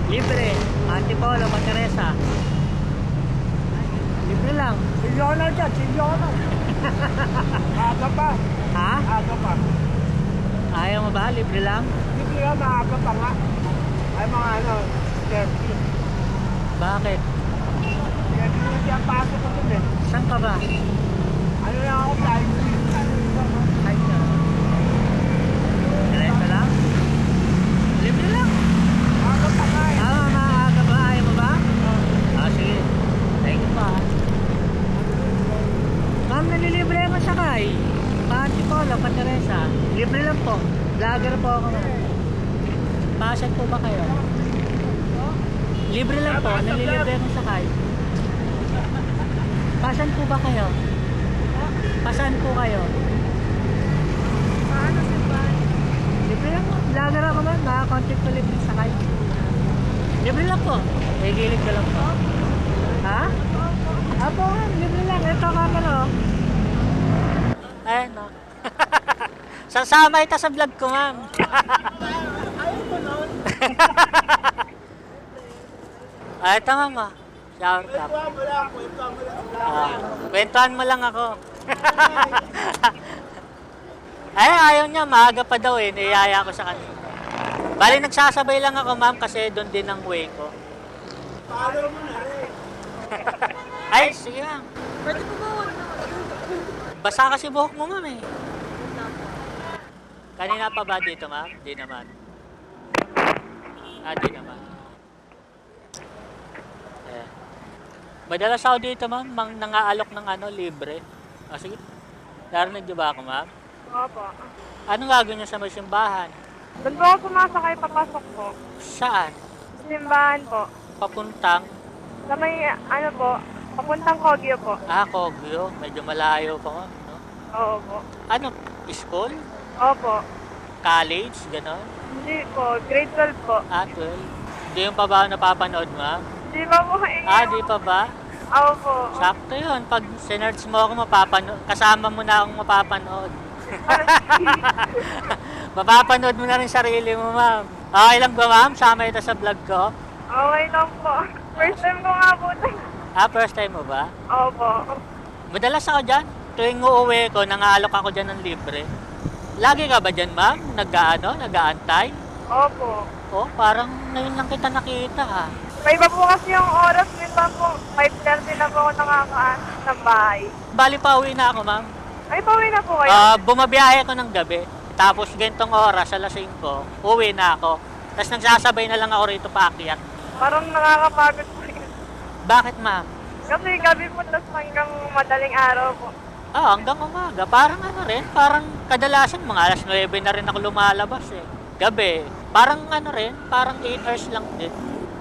Libre. Antipolo, Teresa. Libre lang. Silyono dyan, silyono. Aga pa. Ha? Aga pa. Ayaw mo ba? Libre lang? Hindi nga, maaga pa nga. Ay mga 30. Bakit? Kaya hindi na siya pasok ko dun eh. Saan ka ba? Ano lang ako, flying wheel. Ay, Teresa lang? Libre lang. Aga pa nga eh. Maaga ba? Ayaw mo ba? Sige. Thank you pa. Ma'am, nalilibre mo sakay. Antipolo, Teresa. Libre lang po. Vlogger po ako nga. Pasan po ba kayo? Libre lang po. Nalilibre mo sakay. Pasan po ba kayo? Pasan po kayo? Paano si Juan? Libre lang po. Vlogger ako man. Makakontact ko libre sakay. Libre lang po. Gilid ko lang po. Ha? Apo, libre lang. Ito camera oh. Ayan no. Sasama ito sa vlog ko ma'am. Ayaw ko nun. Ito ma'am ah. Shout out. Kwentuhan mo lang, kwentuhan mo lang. Kwentuhan mo lang ako. Ay, ayaw niya. Maaga pa daw eh. Niyaya ko sa kanila. Bali, nagsasabay lang ako ma'am kasi doon din ang way ko. Follow mo na rin. Ay, sige ma'am. Pwede po ba huwag na? Basa kasi buhok mo ma'am eh. Kanina pa ba dito ma'am? Di naman. Di naman. Eh. Madalas ako dito ma'am, nangaalok ng libre. Sige. Narinig niyo ba ako ma'am? Opo. Anong gagawin niyo sa may simbahan? Doon po ako pumasakay, papasok po. Saan? Simbahan po. Papuntang? Sa may, papuntang Kogyo po. Kogyo. Medyo malayo pa ma'am, no? Oo po. Ano? School? Opo. College? Ganon? Hindi po, grade 12 po. 12? Hindi yung pa ba ako napapanood ma'am? Di ba po Di pa ba? Opo. Sakto yun. Pag sinerch mo ako, kasama mo na akong mapapanood. Mapapanood mo na rin sarili mo, ma'am. Okay lang ba, ma'am? Sama ito sa vlog ko. Okay lang po. First time ko nga po ito. First time mo ba? Opo. Madalas ako dyan. Tuwing uuwi ko, nangaalok ako dyan ng libre. Lagi ka ba dyan, ma'am? Nag-aantay? Opo. Parang ngayon lang kita nakita, ha? May iba po kasi yung oras, minsan po, 5:30 na po ako nakakaan ng bahay. Bali pa uwi na ako, ma'am. Ay, pauwi na po kayo? Bumabiyahe ko ng gabi. Tapos gantong oras, alas 5, uwi na ako. Tapos nagsasabay na lang ako rito paakyat. Parang nakakapagod po yun. Bakit, ma'am? Kasi gabi po, tapos hanggang madaling araw po. Hanggang umaga. Parang parang kadalasan mga alas 9 na rin ako lumalabas eh. Gabi. Parang parang 8 hours lang din.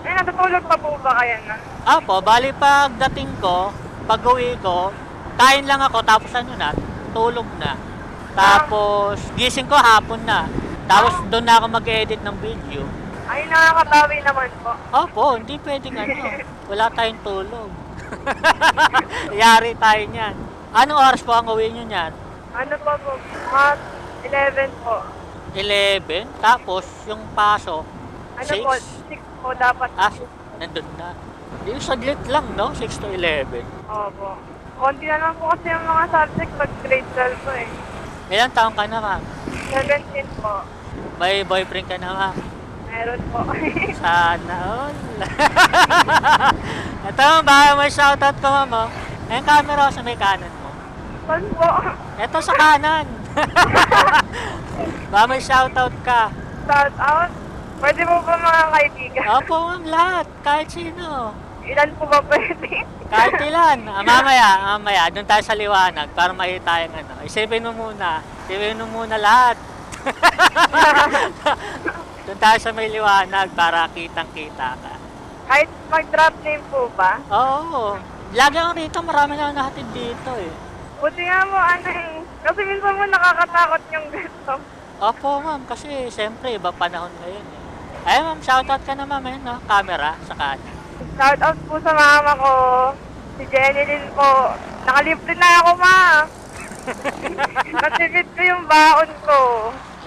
Ay, natutulog pa po ba kayo na? Bali pagdating ko, pag-uwi ko, kain lang ako, tapos tulog na. Tapos gising ko hapon na. Tapos doon na ako mag-edit ng video. Ay, nakakatawi naman po. Hindi pwedeng wala tayong tulog. Yari tayo niyan. Anong oras po ang uwi nyo niyan? Ano po po? Mga 11 po. 11? Tapos yung pasok, Ano 6? po? 6 po dapat. Nandun na. Yung saglit lang, no? 6 to 11. Opo. Konti na lang po kasi yung mga subject pag grade 12 po eh. Ilang taong ka na, ma'am? 17 po. May boyfriend ka na, ma'am? Meron po. Sana all. Ito, baka may shoutout ko, ma'am. Yung camera sa may kanan mo. Saan po? Ito sa kanan. Baka may shoutout ka. Shout out? Pwede po ba mga kaibigan? Opo, ma'am, lahat. Kahit sino. Ilan po ba pwede? Kahit ilan. Mamaya. Doon tayo sa liwanag para makita yung Isipin mo muna lahat. Doon tayo sa may liwanag para kitang-kita ka. Kahit mag-drop name po ba? Oo. Lagi ako rito, marami na ako nahatid dito eh. Buti nga mo, kasi minsan mo nakakatakot yung ganito. Opo, ma'am, kasi siyempre iba panahon ngayon eh. Ay, ma'am, shoutout ka na, ma'am, camera sa kanan. Shout out po sa mama ko. Si Jenny din po. Nakalibre na ako, ma. Natipid ko yung baon ko.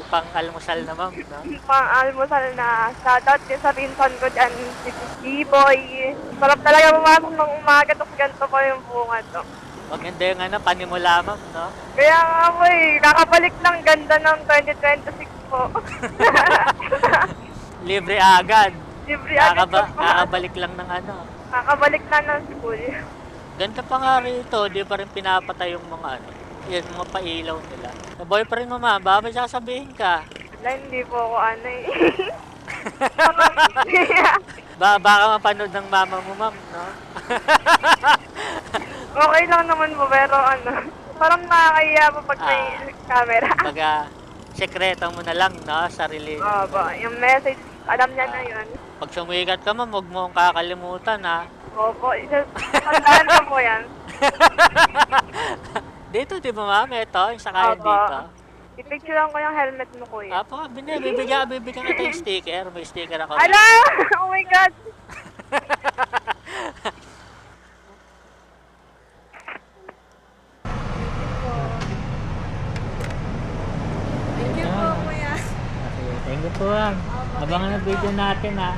pang almusal na ma'am, no? Pang-almusal na. Shoutout din sa pinsan ko dyan, si G-Boy. Sarap talaga pumasok ng umaga, tapos ganito pa yung bunga to. Maganda yung ano, panimula ma'am, no? Kaya nga po kakabalik lang ganda ng 2026 po. Libre agad. Libre agad po. Kakabalik lang ng ano. Kakabalik na ng school. Ganda pa nga rito, di pa rin pinapatay yung mga ano, yung mga pailaw nila. Boyfriend mo ma'am, baka may sasabihin ka. Wala, hindi po ako ano eh. Baka mapanood ng mama mo ma'am, no? Okay lang naman po, pero ano, parang nakakahiya po pag may camera. Baga, sekreto mo na lang, no? Sarili. Opo, yung message, alam niya na yun. Pag sumikat ka ma'am, huwag mo akong kakalimutan, ha? Opo, tandaan ko po yan. Dito, di ba ma'am? Ito, yung sakayan Opo. dito. I-picturean ko yung helmet mo, kuya. Apo, bibigyan kita yung sticker. May sticker ako. Ala! Oh my God! Thank you po, kuya. Okay, thank you po ma'am. Abangan ang video natin, ha?